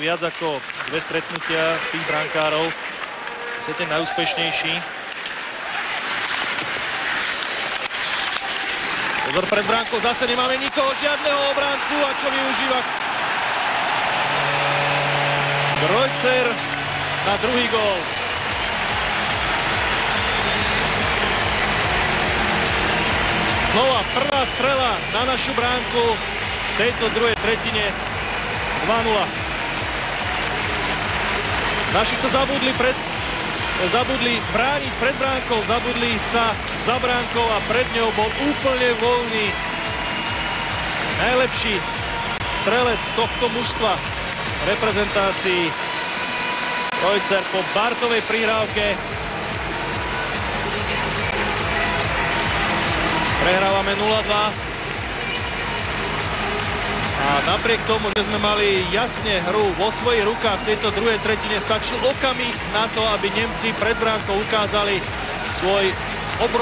viac ako 2 stretnutia z tých brankárov. Chcete najúspešnejší. Pozor pred bránkou, zase nemáme nikoho, žiadneho obrancu a čo využíva Kreuzer na druhý gól. Znova prvá strela na našu bránku v tejto druhej tretine 2-0. Naši sa zabudli brániť pred bránkou, zabudli sa za bránkou a pred ňou bol úplne voľný najlepší strelec tohto mužstva reprezentácii Kreuzer po Bartovej prihrávke. Prehrávame 0-2. A napriek tomu, že sme mali jasne hru vo svojich rukách v tejto druhej tretine, stačil okamih na to, aby Nemci pred bránkou ukázali svoj obrovský